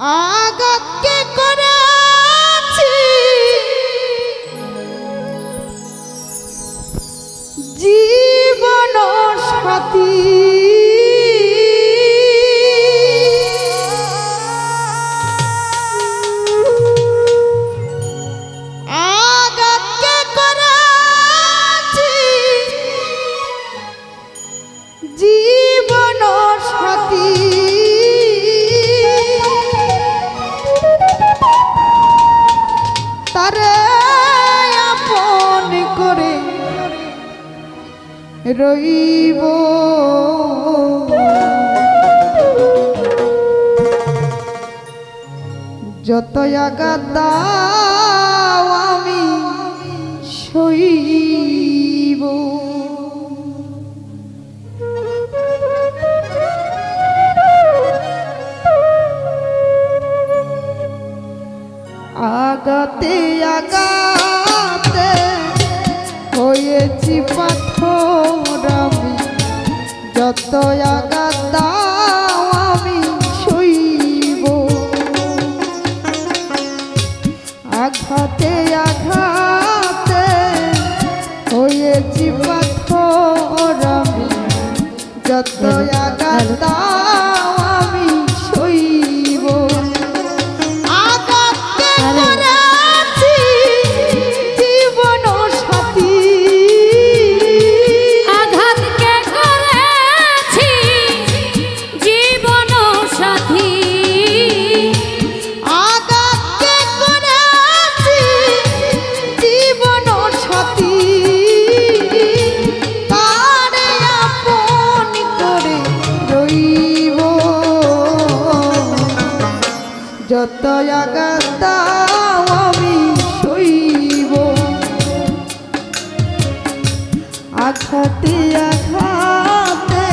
আঘাতকে করেছি জীবন সাথী জীবন সাথী তারে আপন করে রইব যত আঘাত দাও আমি সইব আগাতে আগাতে হয়েছি পাথর আমি যত আঘাত দাও আমি সইব আঘাতে আঘাতে হয়েছি পাথর আমি যত আঘাত দাও আমি সইব যত আঘাত দাও আমি সইব আঘাতে আঘাতে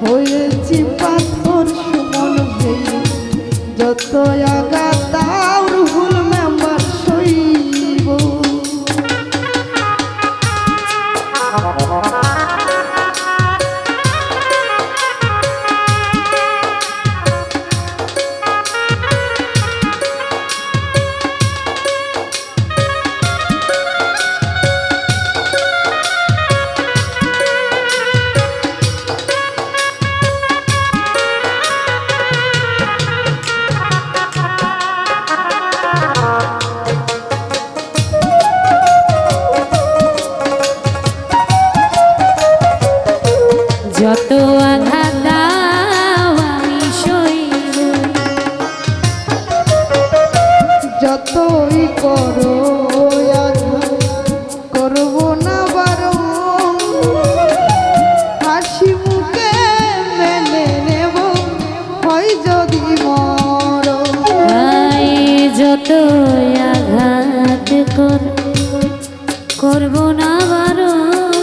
হয়েছি পাথর সুমন ভেঙে যত আঘাত দাও রুহুল মেম্বার সইব যত আঘাত দাও আমি সইব যতই করো আঘাত করব না বারণ হাসি মুখে মেনে নেব হয় যদি মরণ যত আঘাত করব না বারণ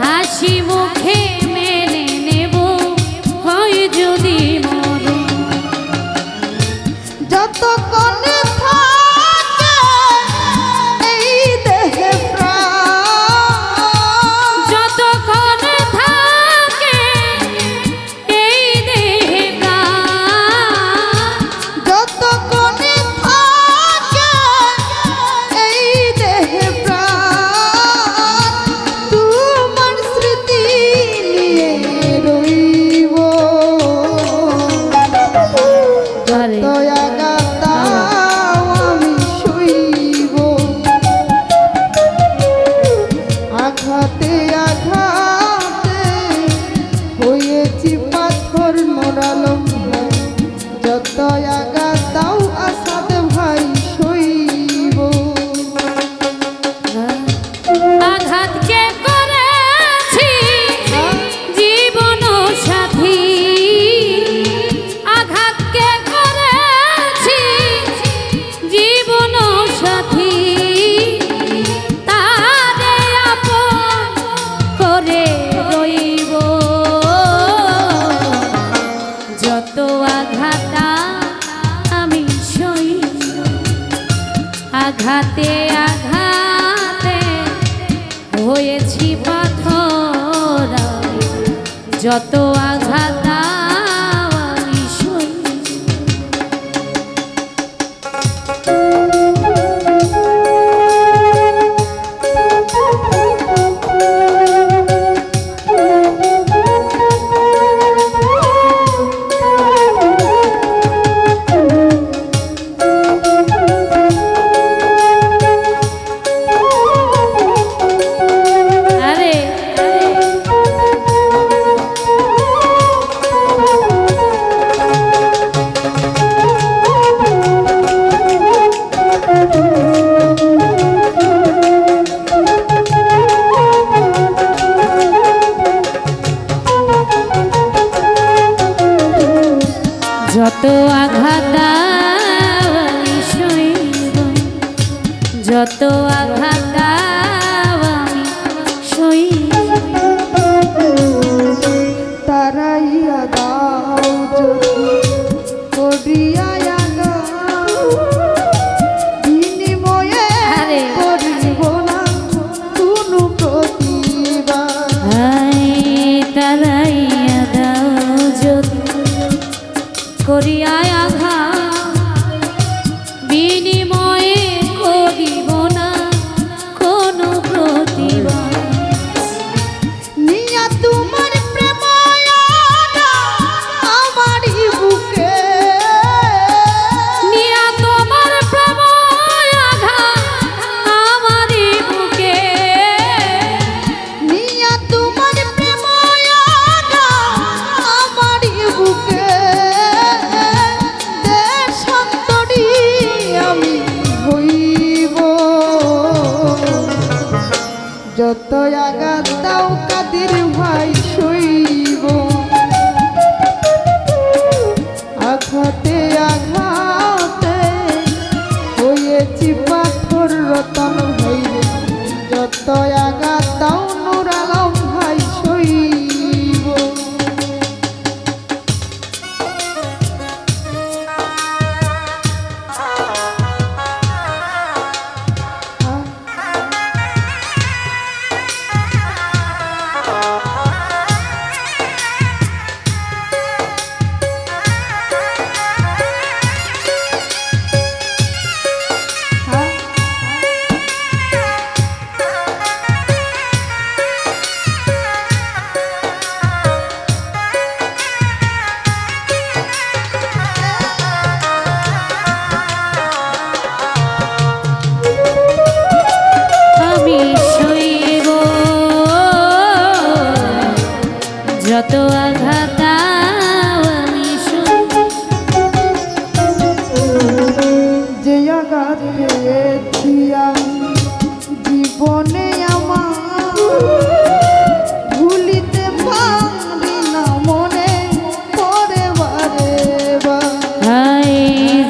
হাসি মুখে মেনে নেব হয় যদি মরণ যতক্ষণে থাকে এই দেহে প্রাণ যতক্ষণে থাকে এই দেহে প্রাণ যতক্ষণে থাকে এই দেহে প্রাণ তোমার স্মৃতি নিয়ে রইব যত আঘাত দাও আমি সইব আঘাতে আঘাতে হয়েছি পাথর মোরালম যত আঘাত দাও আসাদ ভাই সইব আঘাতকে করেছি জীবন সাথী আঘাতকে করেছি জীবন সাথী তারে আপন করে রইব যত আঘাত আমি সইব আঘাতে আঘাতে হয়েছি পাথর যত আঘাত আমি সইব যত আঘাত দাও আমি সইব, যত আঘাত দাও আমি সইব। তারাইয়া দাও যদি করিয়া বিনিময়ে আরে। করিব না কোনো প্রতিবাদ। হায় তারাইয়া দাও যদি করিয়া আঘাত, বিনিময়ে করিব না কোনো প্রতিবাদ। নিয়া তোমার প্রেম আমারই বুকে, নিয়া তোমার প্রেম আঘাত আমারই বুকে, নিয়া তোমার প্রেম আমারই বুকে, দেশান্তরী আমি হইব। যত আঘাত দাও কাদের ভাই সইব, আঘাতে আঘাতে হয়েছি পাথর রতন হইবে। যত আঘাত দাও নূর আলম ভাই সইব। আমি সইব যত আঘাত দাও আমি সইব। যে আঘাত পেয়েছি আমি জীবনে আমার ভুলিতে পারি না মনে পড়ে বারে বার। হায়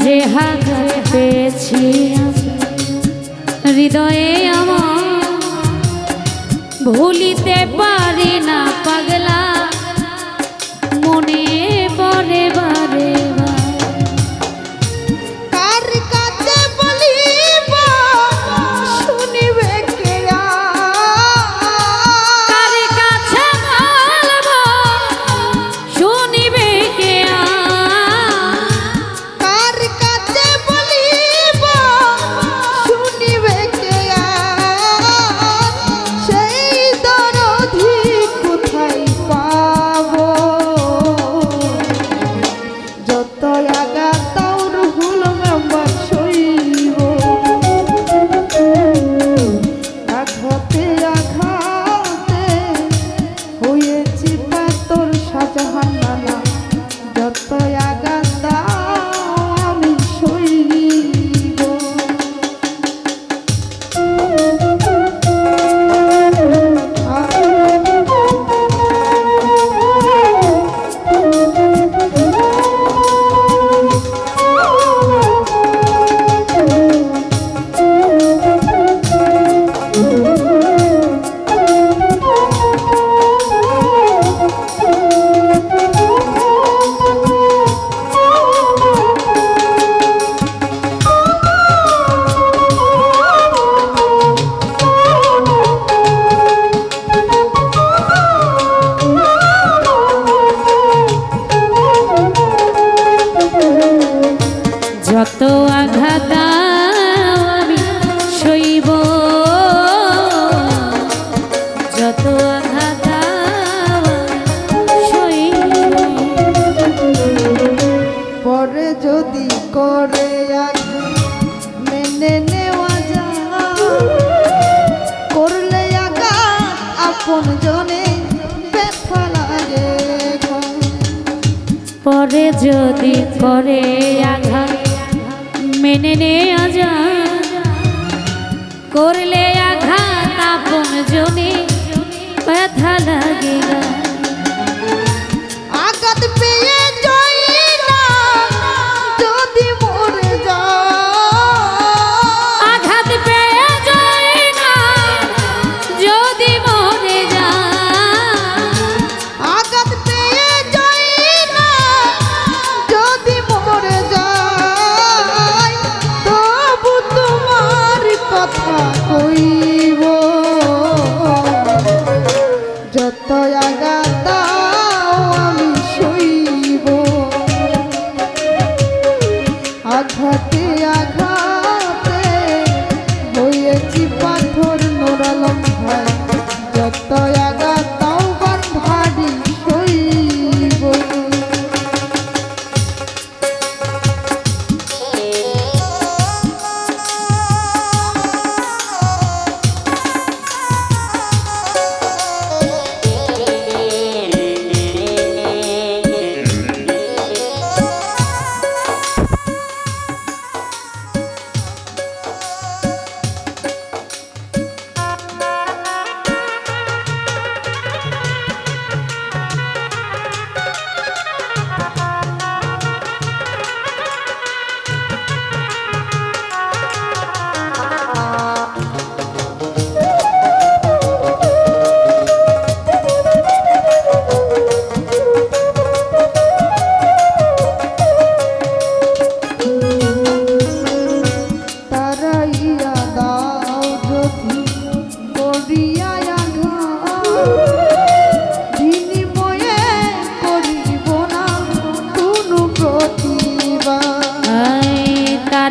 যে আঘাত পেয়েছি হৃদয়ে আমার ভুলিতে পারি না পাগলা মনে পড়ে বারে বার। কার কাছে বলিব শুনিবে কে কার কাছে বলবো শুনিবে কে কার কাছে বলিব শুনিবে কে সেই দরদি কোথায় পাবো। যত আঘাত দাও রুহুল মেম্বার সইব, আঘাতে আঘাতে হয়েছি পাথর শাহজাহান নানা। যত আঘাত দাও আমি সইব। যত আঘাত দাও আমি সইব, যত আঘাত দাও আমি সইব। পরে যদি করে আঘাত মেনে নেওয়া যায়, করলে আঘাত আপন জনে ব্যথা লাগে গো। পরে যদি করে আঘাত মেনে নেওয়া যায়, করলে আঘাত আপন জনে ব্যথা লাগে। আঘাত পেয়ে জয় না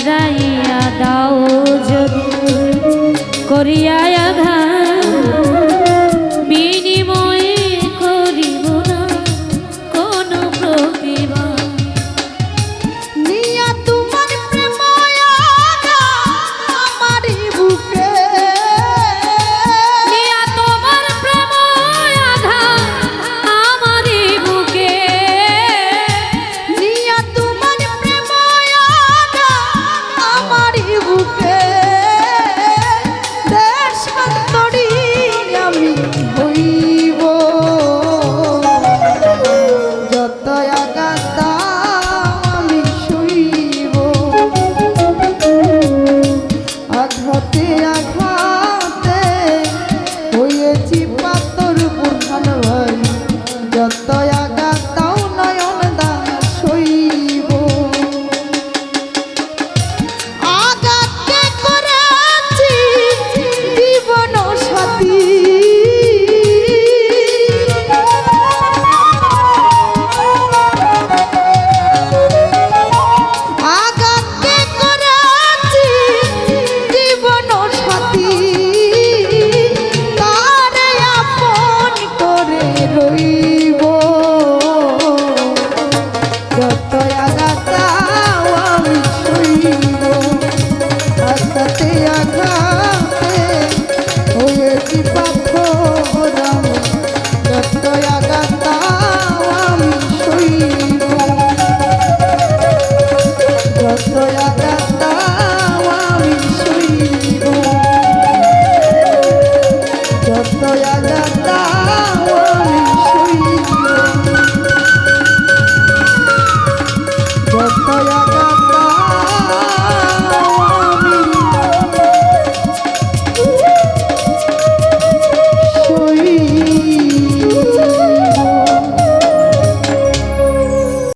সারাইয়া দাও যদি করিয়া